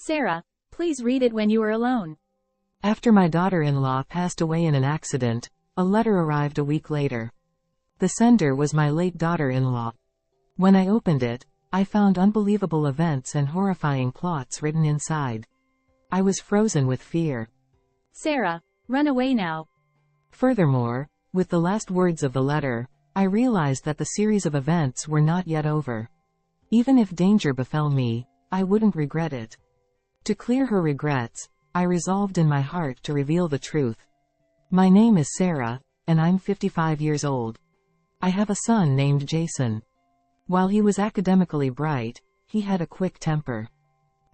Sarah, please read it when you are alone. After my daughter-in-law passed away in an accident, a letter arrived a week later. The sender was my late daughter-in-law. When I opened it, I found unbelievable events and horrifying plots written inside. I was frozen with fear. Sarah, run away now. Furthermore, with the last words of the letter, I realized that the series of events were not yet over. Even if danger befell me, I wouldn't regret it. To clear her regrets, I resolved in my heart to reveal the truth. My name is Sarah, and I'm 55 years old. I have a son named Jason. While he was academically bright, he had a quick temper.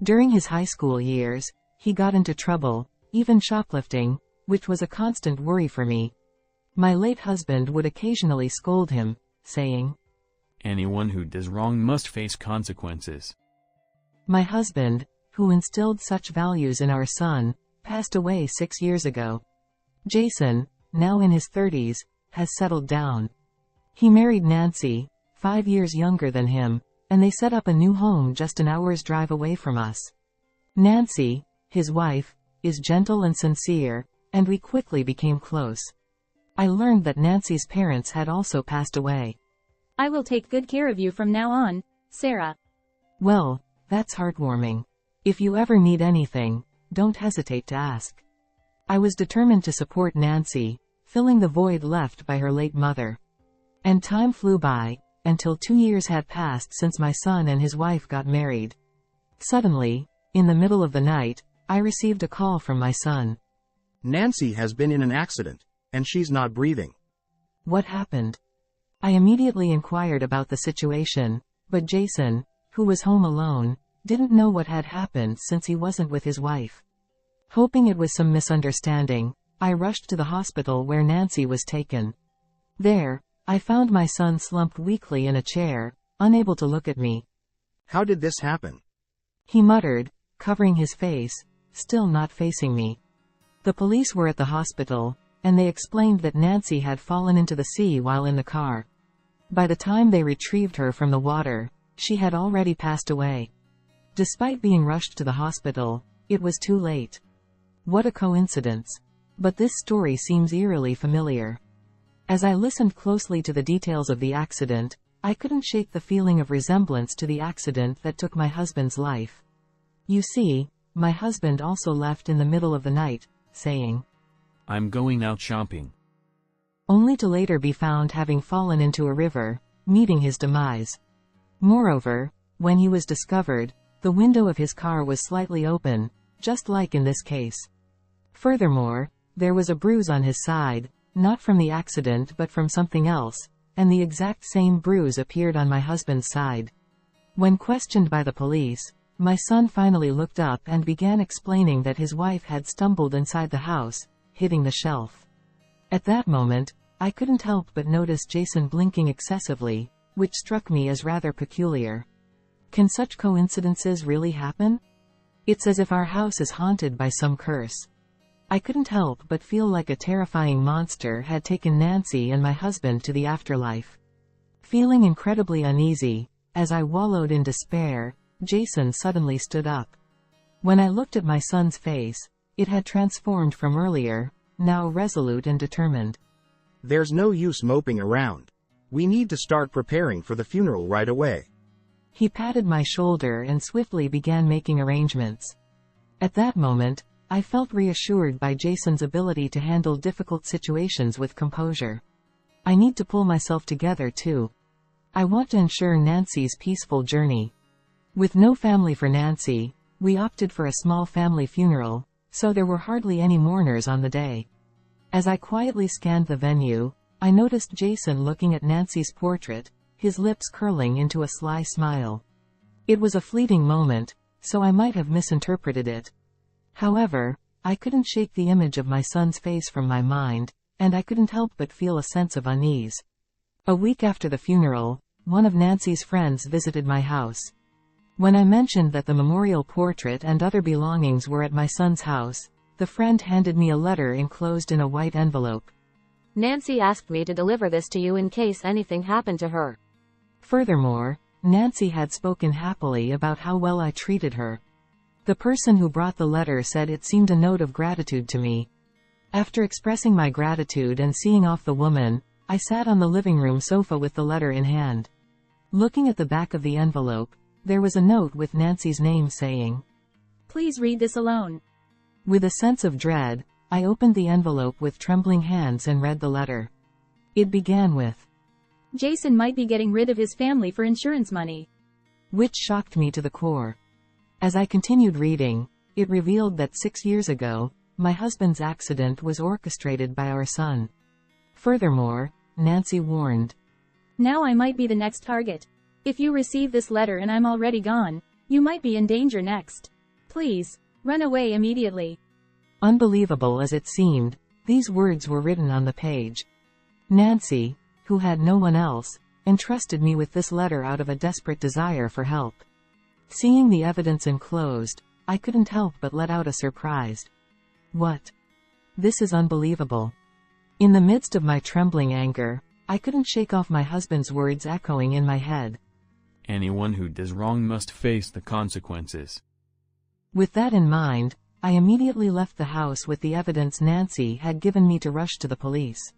During his high school years, he got into trouble, even shoplifting, which was a constant worry for me. My late husband would occasionally scold him, saying, "Anyone who does wrong must face consequences." My husband, who instilled such values in our son, passed away 6 years ago. Jason, now in his 30s, has settled down. He married Nancy, 5 years younger than him, and they set up a new home just an hour's drive away from us. Nancy, his wife, is gentle and sincere, and we quickly became close. I learned that Nancy's parents had also passed away. I will take good care of you from now on, Sarah. Well, that's heartwarming. If you ever need anything, don't hesitate to ask. I was determined to support Nancy, filling the void left by her late mother. And time flew by, until 2 years had passed since my son and his wife got married. Suddenly, in the middle of the night, I received a call from my son. Nancy has been in an accident, and she's not breathing. What happened? I immediately inquired about the situation, but Jason, who was home alone, didn't know what had happened since he wasn't with his wife. Hoping it was some misunderstanding, I rushed to the hospital where Nancy was taken. There, I found my son slumped weakly in a chair, unable to look at me. How did this happen? He muttered, covering his face, still not facing me. The police were at the hospital, and they explained that Nancy had fallen into the sea while in the car. By the time they retrieved her from the water, she had already passed away. Despite being rushed to the hospital, it was too late. What a coincidence. But this story seems eerily familiar. As I listened closely to the details of the accident, I couldn't shake the feeling of resemblance to the accident that took my husband's life. You see, my husband also left in the middle of the night, saying, "I'm going out shopping," only to later be found having fallen into a river, meeting his demise. Moreover, when he was discovered, the window of his car was slightly open, just like in this case. Furthermore, there was a bruise on his side, not from the accident but from something else, and the exact same bruise appeared on my husband's side. When questioned by the police, my son finally looked up and began explaining that his wife had stumbled inside the house, hitting the shelf. At that moment, I couldn't help but notice Jason blinking excessively, which struck me as rather peculiar. Can such coincidences really happen? It's as if our house is haunted by some curse. I couldn't help but feel like a terrifying monster had taken Nancy and my husband to the afterlife. Feeling incredibly uneasy, as I wallowed in despair, Jason suddenly stood up. When I looked at my son's face, it had transformed from earlier, now resolute and determined. There's no use moping around. We need to start preparing for the funeral right away. He patted my shoulder and swiftly began making arrangements. At that moment, I felt reassured by Jason's ability to handle difficult situations with composure. I need to pull myself together too. I want to ensure Nancy's peaceful journey. With no family for Nancy, we opted for a small family funeral, so there were hardly any mourners on the day. As I quietly scanned the venue, I noticed Jason looking at Nancy's portrait, his lips curling into a sly smile. It was a fleeting moment, so I might have misinterpreted it. However, I couldn't shake the image of my son's face from my mind, and I couldn't help but feel a sense of unease. A week after the funeral, one of Nancy's friends visited my house. When I mentioned that the memorial portrait and other belongings were at my son's house, the friend handed me a letter enclosed in a white envelope. Nancy asked me to deliver this to you in case anything happened to her. Furthermore, Nancy had spoken happily about how well I treated her. The person who brought the letter said it seemed a note of gratitude to me. After expressing my gratitude and seeing off the woman, I sat on the living room sofa with the letter in hand. Looking at the back of the envelope, there was a note with Nancy's name saying, Please read this alone. With a sense of dread, I opened the envelope with trembling hands and read the letter. It began with, Jason might be getting rid of his family for insurance money. which shocked me to the core. As I continued reading, it revealed that 6 years ago, my husband's accident was orchestrated by our son. Furthermore, Nancy warned, Now I might be the next target. If you receive this letter and I'm already gone, you might be in danger next. Please, run away immediately. Unbelievable as it seemed, these words were written on the page. Nancy, who had no one else, entrusted me with this letter out of a desperate desire for help. Seeing the evidence enclosed, I couldn't help but let out a surprised, "What? This is unbelievable." In the midst of my trembling anger, I couldn't shake off my husband's words echoing in my head. Anyone who does wrong must face the consequences. With that in mind, I immediately left the house with the evidence Nancy had given me to rush to the police.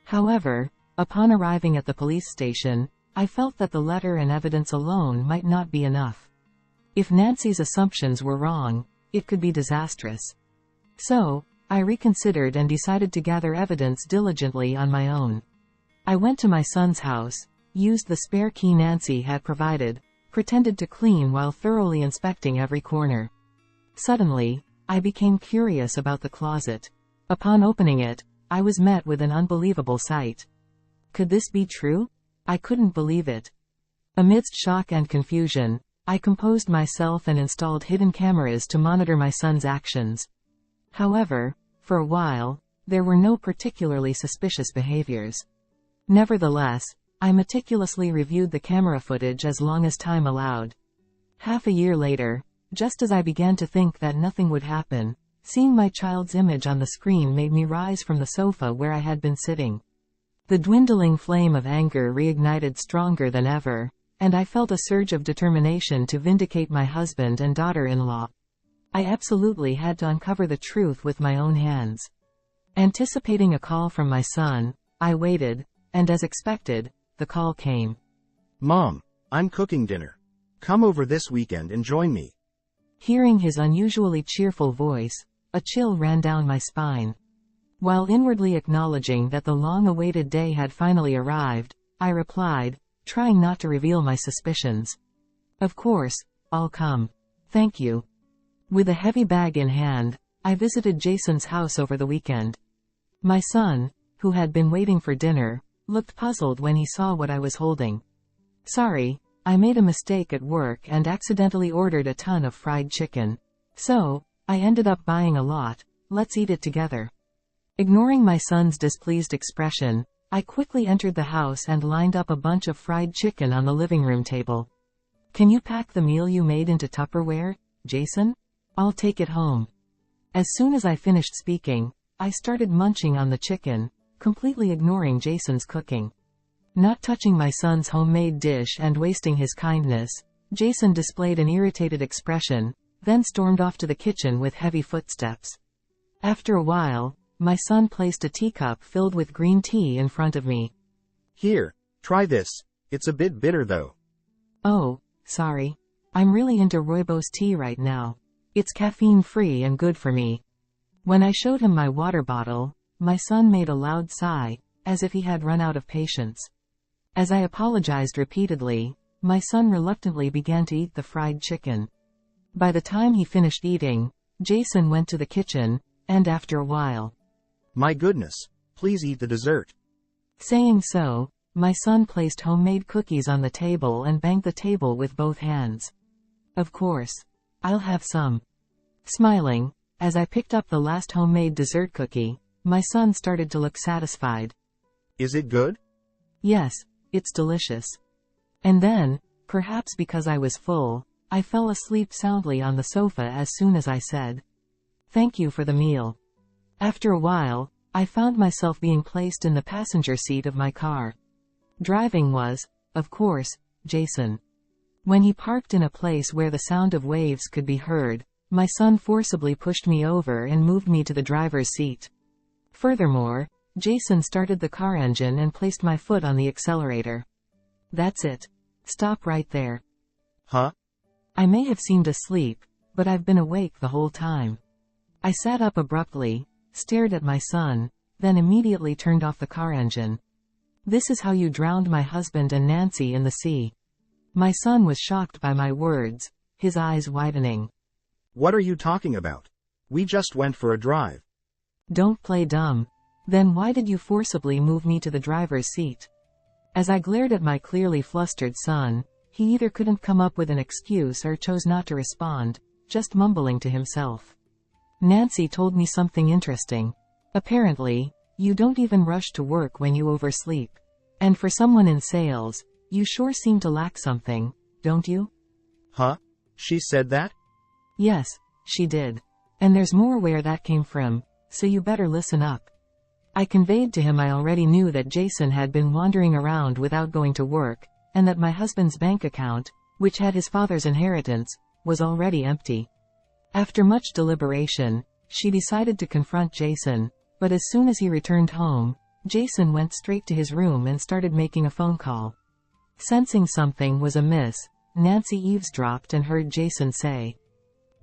However, upon arriving at the police station, I felt that the letter and evidence alone might not be enough. If Nancy's assumptions were wrong, it could be disastrous. So, I reconsidered and decided to gather evidence diligently on my own. I went to my son's house, used the spare key Nancy had provided, pretended to clean while thoroughly inspecting every corner. Suddenly, I became curious about the closet. Upon opening it, I was met with an unbelievable sight. Could this be true? I couldn't believe it. Amidst shock and confusion, I composed myself and installed hidden cameras to monitor my son's actions. However, for a while, there were no particularly suspicious behaviors. Nevertheless, I meticulously reviewed the camera footage as long as time allowed. Half a year later, just as I began to think that nothing would happen, seeing my child's image on the screen made me rise from the sofa where I had been sitting. The dwindling flame of anger reignited stronger than ever, and I felt a surge of determination to vindicate my husband and daughter-in-law. I absolutely had to uncover the truth with my own hands. Anticipating a call from my son, I waited, and as expected, the call came. Mom, I'm cooking dinner. Come over this weekend and join me. Hearing his unusually cheerful voice, a chill ran down my spine. While inwardly acknowledging that the long-awaited day had finally arrived, I replied, trying not to reveal my suspicions. Of course, I'll come. Thank you. With a heavy bag in hand, I visited Jason's house over the weekend. My son, who had been waiting for dinner, looked puzzled when he saw what I was holding. Sorry, I made a mistake at work and accidentally ordered a ton of fried chicken. So, I ended up buying a lot. Let's eat it together. Ignoring my son's displeased expression, I quickly entered the house and lined up a bunch of fried chicken on the living room table. Can you pack the meal you made into Tupperware, Jason? I'll take it home. As soon as I finished speaking, I started munching on the chicken, completely ignoring Jason's cooking. Not touching my son's homemade dish and wasting his kindness, Jason displayed an irritated expression, then stormed off to the kitchen with heavy footsteps. After a while, my son placed a teacup filled with green tea in front of me. Here, try this. It's a bit bitter though. Oh, sorry. I'm really into rooibos tea right now. It's caffeine-free and good for me. When I showed him my water bottle, my son made a loud sigh, as if he had run out of patience. As I apologized repeatedly, my son reluctantly began to eat the fried chicken. By the time he finished eating, Jason went to the kitchen, and after a while, My goodness, please eat the dessert. Saying so, my son placed homemade cookies on the table and banged the table with both hands. Of course. I'll have some. Smiling, as I picked up the last homemade dessert cookie, my son started to look satisfied. Is it good? Yes, it's delicious. And then, perhaps because I was full, I fell asleep soundly on the sofa as soon as I said, "Thank you for the meal." After a while, I found myself being placed in the passenger seat of my car. Driving was, of course, Jason. When he parked in a place where the sound of waves could be heard, My son forcibly pushed me over and moved me to the driver's seat. Furthermore, Jason started the car engine and placed my foot on the accelerator. That's it. Stop right there. Huh? I may have seemed asleep, but I've been awake the whole time. I sat up abruptly, stared at my son, then immediately turned off the car engine. This is how you drowned my husband and Nancy in the sea. My son was shocked by my words, his eyes widening. What are you talking about? We just went for a drive. Don't play dumb. Then why did you forcibly move me to the driver's seat? As I glared at my clearly flustered son, he either couldn't come up with an excuse or chose not to respond, just mumbling to himself. Nancy told me something interesting. Apparently, you don't even rush to work when you oversleep. And for someone in sales, you sure seem to lack something, don't you? Huh? She said that? Yes, she did. And there's more where that came from, so you better listen up. I conveyed to him I already knew that Jason had been wandering around without going to work, and that my husband's bank account, which had his father's inheritance, was already empty. After much deliberation, she decided to confront Jason, but as soon as he returned home, Jason went straight to his room and started making a phone call. Sensing something was amiss, Nancy eavesdropped and heard Jason say,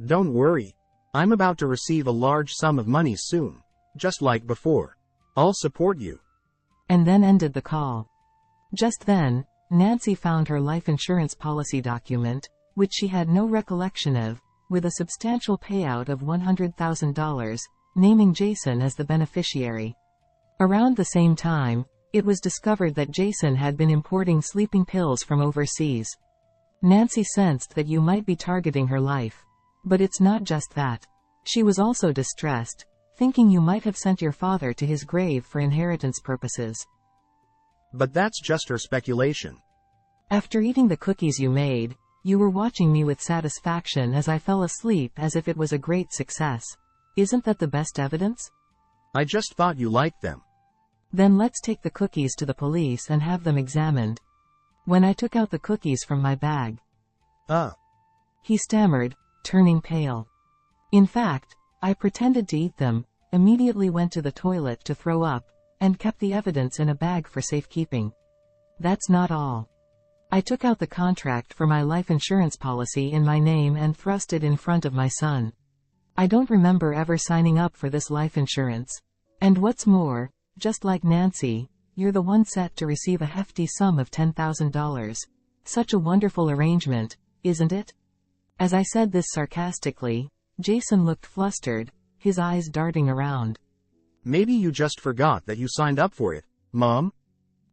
Don't worry. I'm about to receive a large sum of money soon, just like before. I'll support you. And then ended the call. Just then, Nancy found her life insurance policy document, which she had no recollection of, with a substantial payout of $100,000, naming Jason as the beneficiary. Around the same time, it was discovered that Jason had been importing sleeping pills from overseas. Nancy sensed that you might be targeting her life. But it's not just that. She was also distressed, thinking you might have sent your father to his grave for inheritance purposes. But that's just her speculation. After eating the cookies you made, you were watching me with satisfaction as I fell asleep as if it was a great success. Isn't that the best evidence? I just thought you liked them. Then let's take the cookies to the police and have them examined. When I took out the cookies from my bag, he stammered, turning pale. In fact, I pretended to eat them, immediately went to the toilet to throw up, and kept the evidence in a bag for safekeeping. That's not all. I took out the contract for my life insurance policy in my name and thrust it in front of my son. I don't remember ever signing up for this life insurance. And what's more, just like Nancy, you're the one set to receive a hefty sum of $10,000. Such a wonderful arrangement, isn't it? As I said this sarcastically, Jason looked flustered, his eyes darting around. Maybe you just forgot that you signed up for it, Mom?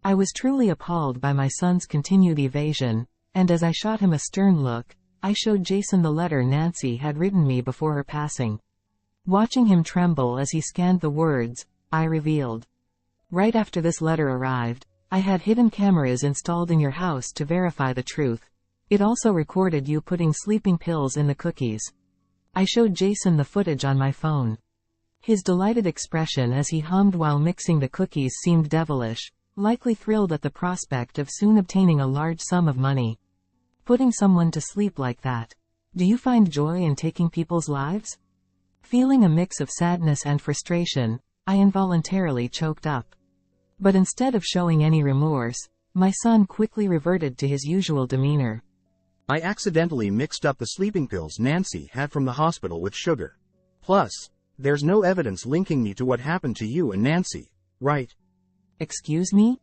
I was truly appalled by my son's continued evasion, and as I shot him a stern look, I showed Jason the letter Nancy had written me before her passing. Watching him tremble as he scanned the words, I revealed. Right after this letter arrived, I had hidden cameras installed in your house to verify the truth. It also recorded you putting sleeping pills in the cookies. I showed Jason the footage on my phone. His delighted expression as he hummed while mixing the cookies seemed devilish, likely thrilled at the prospect of soon obtaining a large sum of money. Putting someone to sleep like that. Do you find joy in taking people's lives? Feeling a mix of sadness and frustration, I involuntarily choked up. But instead of showing any remorse, my son quickly reverted to his usual demeanor. I accidentally mixed up the sleeping pills Nancy had from the hospital with sugar. Plus, there's no evidence linking me to what happened to you and Nancy, right? Excuse me?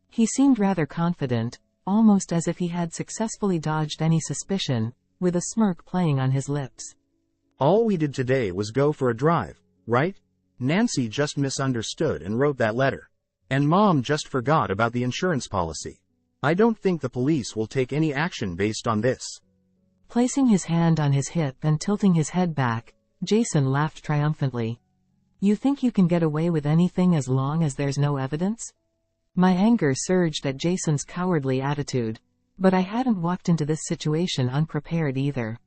He seemed rather confident, almost as if he had successfully dodged any suspicion, with a smirk playing on his lips. All we did today was go for a drive, right? Nancy just misunderstood and wrote that letter. And Mom just forgot about the insurance policy. I don't think the police will take any action based on this. Placing his hand on his hip and tilting his head back, Jason laughed triumphantly. You think you can get away with anything as long as there's no evidence? My anger surged at Jason's cowardly attitude. But I hadn't walked into this situation unprepared either.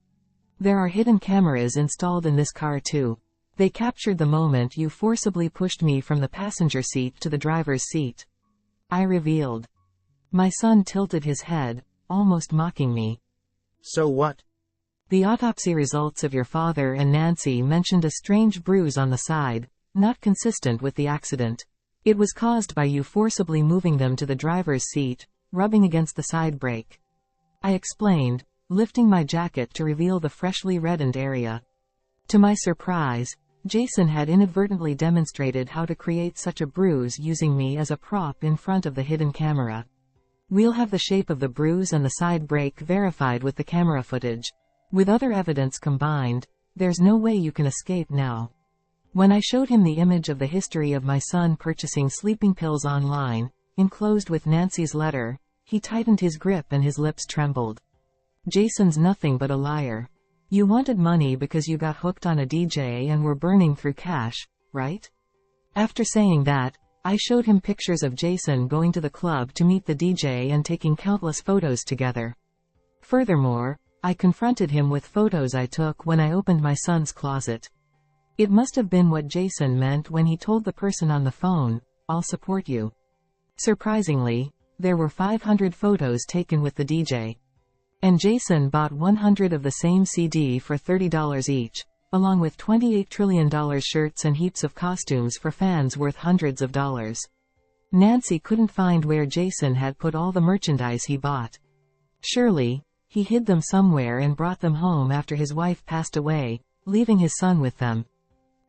There are hidden cameras installed in this car too. They captured the moment you forcibly pushed me from the passenger seat to the driver's seat. I revealed. My son tilted his head, almost mocking me. So what? The autopsy results of your father and Nancy mentioned a strange bruise on the side, not consistent with the accident. It was caused by you forcibly moving them to the driver's seat, rubbing against the side brake. I explained, lifting my jacket to reveal the freshly reddened area. To my surprise, Jason had inadvertently demonstrated how to create such a bruise using me as a prop in front of the hidden camera. We'll have the shape of the bruise and the side brake verified with the camera footage. With other evidence combined, there's no way you can escape now. When I showed him the image of the history of my son purchasing sleeping pills online, enclosed with Nancy's letter, he tightened his grip and his lips trembled. Jason's nothing but a liar. You wanted money because you got hooked on a DJ and were burning through cash, right? After saying that, I showed him pictures of Jason going to the club to meet the DJ and taking countless photos together. Furthermore, I confronted him with photos I took when I opened my son's closet. It must have been what Jason meant when he told the person on the phone, "I'll support you." Surprisingly, there were 500 photos taken with the DJ. And Jason bought 100 of the same CD for $30 each, along with $28 trillion shirts and heaps of costumes for fans worth hundreds of dollars. Nancy couldn't find where Jason had put all the merchandise he bought. Surely, he hid them somewhere and brought them home after his wife passed away, leaving his son with them.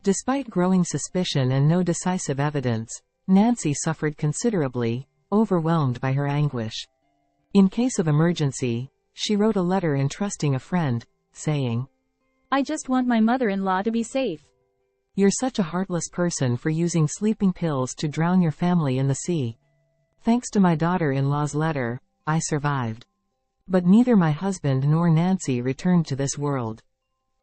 Despite growing suspicion and no decisive evidence, Nancy suffered considerably, overwhelmed by her anguish. In case of emergency, she wrote a letter entrusting a friend, saying, "I just want my mother-in-law to be safe. You're such a heartless person for using sleeping pills to drown your family in the sea. Thanks to my daughter-in-law's letter, I survived. But neither my husband nor Nancy returned to this world.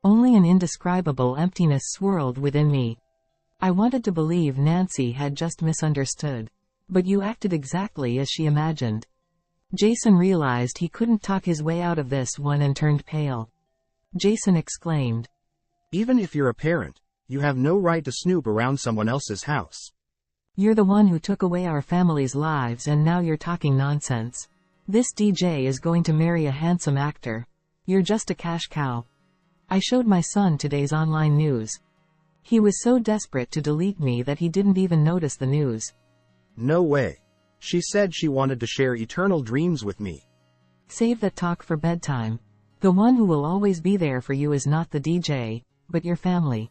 Only an indescribable emptiness swirled within me. I wanted to believe Nancy had just misunderstood. But you acted exactly as she imagined." Jason realized he couldn't talk his way out of this one and turned pale. Jason exclaimed, "Even if you're a parent, you have no right to snoop around someone else's house. "You're the one who took away our family's lives and now you're talking nonsense. This DJ is going to marry a handsome actor. You're just a cash cow." I showed my son today's online news. He was so desperate to delete me that he didn't even notice the news. No way. She said she wanted to share eternal dreams with me. Save that talk for bedtime. The one who will always be there for you is not the DJ, but your family.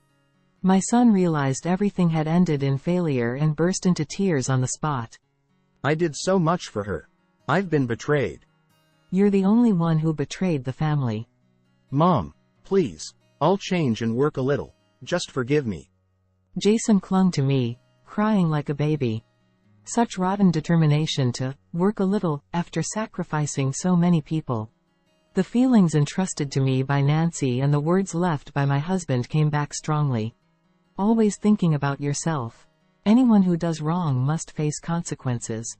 My son realized everything had ended in failure and burst into tears on the spot. I did so much for her. I've been betrayed. You're the only one who betrayed the family. Mom, please, I'll change and work a little. Just forgive me. Jason clung to me, crying like a baby. Such rotten determination to work a little after sacrificing so many people. The feelings entrusted to me by Nancy and the words left by my husband came back strongly. Always thinking about yourself. Anyone who does wrong must face consequences.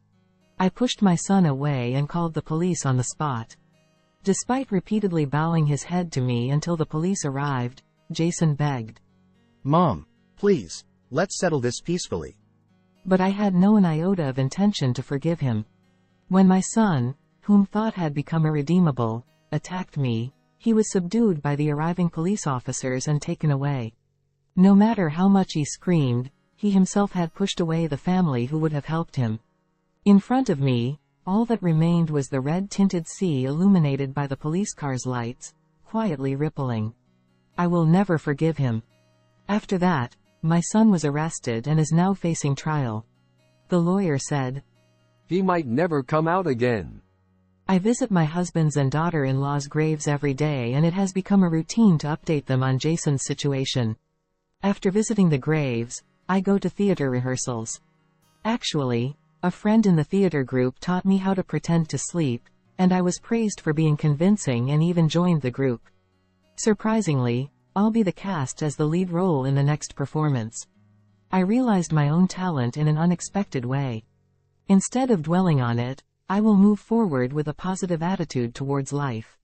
I pushed my son away and called the police on the spot. Despite repeatedly bowing his head to me until the police arrived, Jason begged, "Mom, please, let's settle this peacefully." But I had no iota of intention to forgive him. When my son, whom thought had become irredeemable, attacked me, he was subdued by the arriving police officers and taken away. No matter how much he screamed, he himself had pushed away the family who would have helped him. In front of me, all that remained was the red-tinted sea illuminated by the police car's lights, quietly rippling. I will never forgive him. After that, my son was arrested and is now facing trial. The lawyer said, "He might never come out again." I visit my husband's and daughter-in-law's graves every day and it has become a routine to update them on Jason's situation. After visiting the graves, I go to theater rehearsals. Actually, a friend in the theater group taught me how to pretend to sleep, and I was praised for being convincing and even joined the group. Surprisingly, I'll be the cast as the lead role in the next performance. I realized my own talent in an unexpected way. Instead of dwelling on it, I will move forward with a positive attitude towards life.